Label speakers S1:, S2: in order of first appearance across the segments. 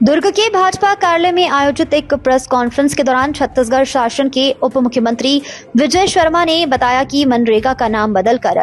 S1: दुर्ग के भाजपा कार्यालय में आयोजित एक प्रेस कॉन्फ्रेंस के दौरान छत्तीसगढ़ शासन के उप मुख्यमंत्री विजय शर्मा ने बताया कि मनरेगा का नाम बदलकर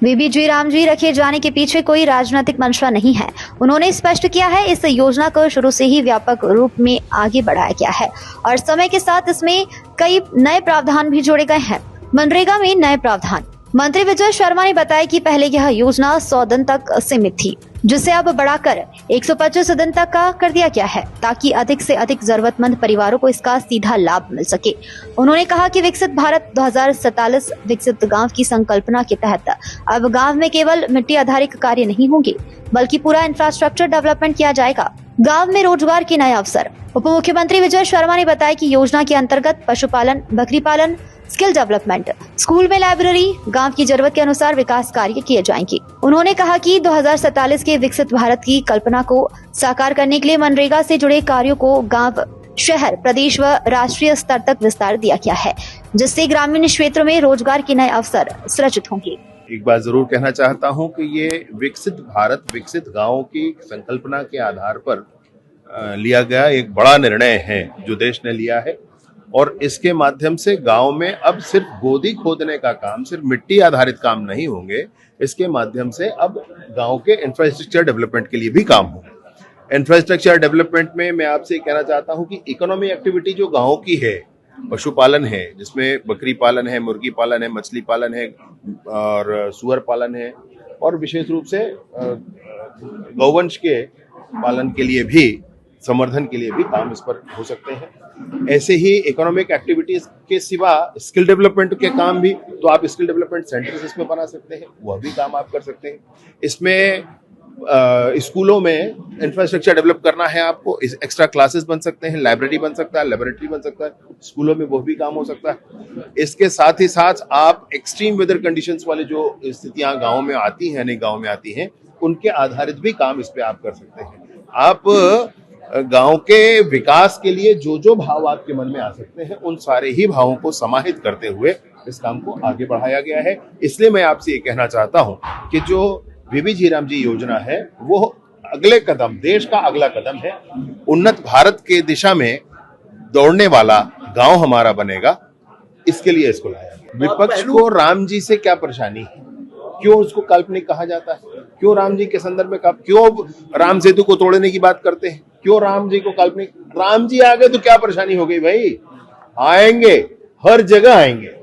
S1: वीबीजी रामजी रखे जाने के पीछे कोई राजनीतिक मंशा नहीं है। उन्होंने स्पष्ट किया है, इस योजना को शुरू से ही व्यापक रूप में आगे बढ़ाया गया है और समय के साथ इसमें कई नए प्रावधान भी जोड़े गए हैं। मनरेगा में नए प्रावधान। मंत्री विजय शर्मा ने बताया कि पहले यह योजना 100 दिन तक सीमित थी, जिसे अब बढ़ाकर 125 दिन तक का कर दिया गया है, ताकि अधिक से अधिक जरूरतमंद परिवारों को इसका सीधा लाभ मिल सके। उन्होंने कहा कि विकसित भारत 2047 विकसित गांव की संकल्पना के तहत अब गांव में केवल मिट्टी आधारित कार्य नहीं होंगे, बल्कि पूरा इंफ्रास्ट्रक्चर डेवलपमेंट किया जाएगा। गांव में रोजगार के नए अवसर। उप मुख्यमंत्री विजय शर्मा ने बताया कि योजना के अंतर्गत पशुपालन, बकरी पालन, स्किल डेवलपमेंट, स्कूल में लाइब्रेरी, गांव की जरूरत के अनुसार विकास कार्य किए जाएंगे। उन्होंने कहा कि 2047 के विकसित भारत की कल्पना को साकार करने के लिए मनरेगा से जुड़े कार्यों को गांव, शहर, प्रदेश व राष्ट्रीय स्तर तक विस्तार दिया गया है, जिससे ग्रामीण क्षेत्रों में रोजगार के नए अवसर सृजित होंगे।
S2: एक बात जरूर कहना चाहता हूं कि ये विकसित भारत, विकसित गांवों की संकल्पना के आधार पर लिया गया एक बड़ा निर्णय है जो देश ने लिया है। और इसके माध्यम से गांव में अब सिर्फ गोदी खोदने का काम, सिर्फ मिट्टी आधारित काम नहीं होंगे। इसके माध्यम से अब गांव के इंफ्रास्ट्रक्चर डेवलपमेंट के लिए भी काम होगा। इंफ्रास्ट्रक्चर डेवलपमेंट में मैं आपसे कहना चाहता हूं कि इकोनॉमी एक्टिविटी जो गांव की है, पशुपालन है, जिसमें बकरी पालन है, मुर्गी पालन है, मछली पालन है और सुअर पालन है, और विशेष रूप से गौवंश के पालन के लिए भी, संवर्धन के लिए भी काम इस पर हो सकते हैं। ऐसे ही इकोनॉमिक एक्टिविटीज के सिवा स्किल डेवलपमेंट के काम भी, तो आप स्किल डेवलपमेंट सेंटर्स इसमें बना सकते हैं, वह भी काम आप कर सकते हैं। इसमें स्कूलों में इंफ्रास्ट्रक्चर डेवलप करना है आपको, एक्स्ट्रा क्लासेस बन सकते हैं, लाइब्रेरी बन सकता है, लेबोरेटरी बन सकता है, स्कूलों में वो भी काम हो सकता है। इसके साथ ही साथ आप एक्सट्रीम वेदर कंडीशंस वाली जो स्थितियां गाँव में आती हैं, अनेक गाँव में आती हैं, उनके आधारित भी काम इस पे आप कर सकते हैं। आप गांव के विकास के लिए जो जो भाव आपके मन में आ सकते हैं, उन सारे ही भावों को समाहित करते हुए इस काम को आगे बढ़ाया गया है। इसलिए मैं आपसे ये कहना चाहता हूं कि जो वीबीजी रामजी योजना है वो अगले कदम, देश का अगला कदम है। उन्नत भारत के दिशा में दौड़ने वाला गांव हमारा बनेगा, इसके लिए इसको लाया। विपक्ष को राम जी से क्या परेशानी है? क्यों उसको काल्पनिक कहा जाता है? क्यों राम जी के संदर्भ में क्यों राम सेतु को तोड़ने की बात करते हैं? क्यों राम जी को काल्पनिक? राम जी आ गए तो क्या परेशानी हो गई भाई? आएंगे, हर जगह आएंगे।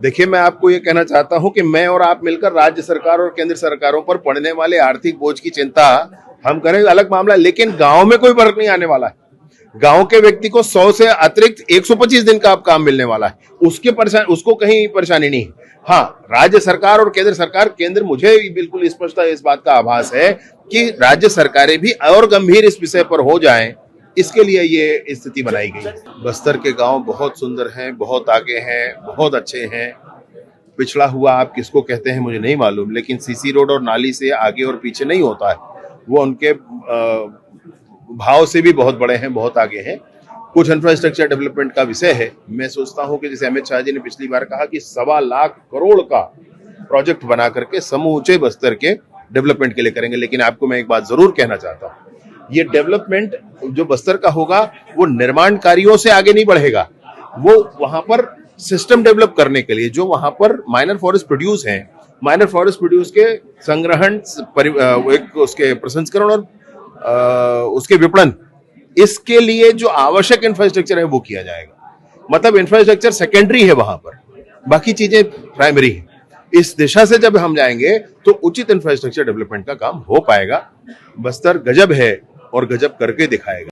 S2: देखिए, मैं आपको ये कहना चाहता हूं कि मैं और आप मिलकर राज्य सरकार और केंद्र सरकारों पर पड़ने वाले आर्थिक बोझ की चिंता हम करें, अलग मामला, लेकिन गांव में कोई फर्क नहीं आने वाला है। गांव के व्यक्ति को 100 से अतिरिक्त 125 दिन का अब काम मिलने वाला है, उसको कहीं परेशानी नहीं। हाँ, राज्य सरकार और केंद्र सरकार, केंद्र, मुझे बिल्कुल स्पष्ट इस बात का आभास है कि राज्य सरकारें भी और गंभीर इस विषय पर हो जाएं, इसके लिए ये स्थिति बनाई गई। बस्तर के गांव बहुत सुंदर हैं, बहुत आगे हैं, बहुत अच्छे हैं। पिछड़ा हुआ आप किसको कहते हैं मुझे नहीं मालूम, लेकिन सीसी रोड और नाली से आगे और पीछे नहीं होता है, वो उनके भाव से भी बहुत बड़े हैं, बहुत आगे हैं। कुछ इंफ्रास्ट्रक्चर डेवलपमेंट का विषय है। मैं सोचता हूं कि जैसे अमित शाह जी ने पिछली बार कहा कि 1.25 लाख करोड़ का प्रोजेक्ट बना करके समूचे बस्तर के डेवलपमेंट के लिए करेंगे। लेकिन आपको मैं एक बात जरूर कहना चाहता हूं, ये डेवलपमेंट जो बस्तर का होगा वो निर्माण कार्यों से आगे नहीं बढ़ेगा। वो वहां पर सिस्टम डेवलप करने के लिए, जो वहां पर माइनर फॉरेस्ट प्रोड्यूस हैं, माइनर फॉरेस्ट प्रोड्यूस के संग्रहण, उसके प्रसंस्करण और उसके विपणन, इसके लिए जो आवश्यक इंफ्रास्ट्रक्चर है वो किया जाएगा। मतलब इंफ्रास्ट्रक्चर सेकेंडरी है वहां पर, बाकी चीजें प्राइमरी है। इस दिशा से जब हम जाएंगे तो उचित इंफ्रास्ट्रक्चर डेवलपमेंट का काम हो पाएगा। बस्तर गजब है और गजब करके दिखाएगा।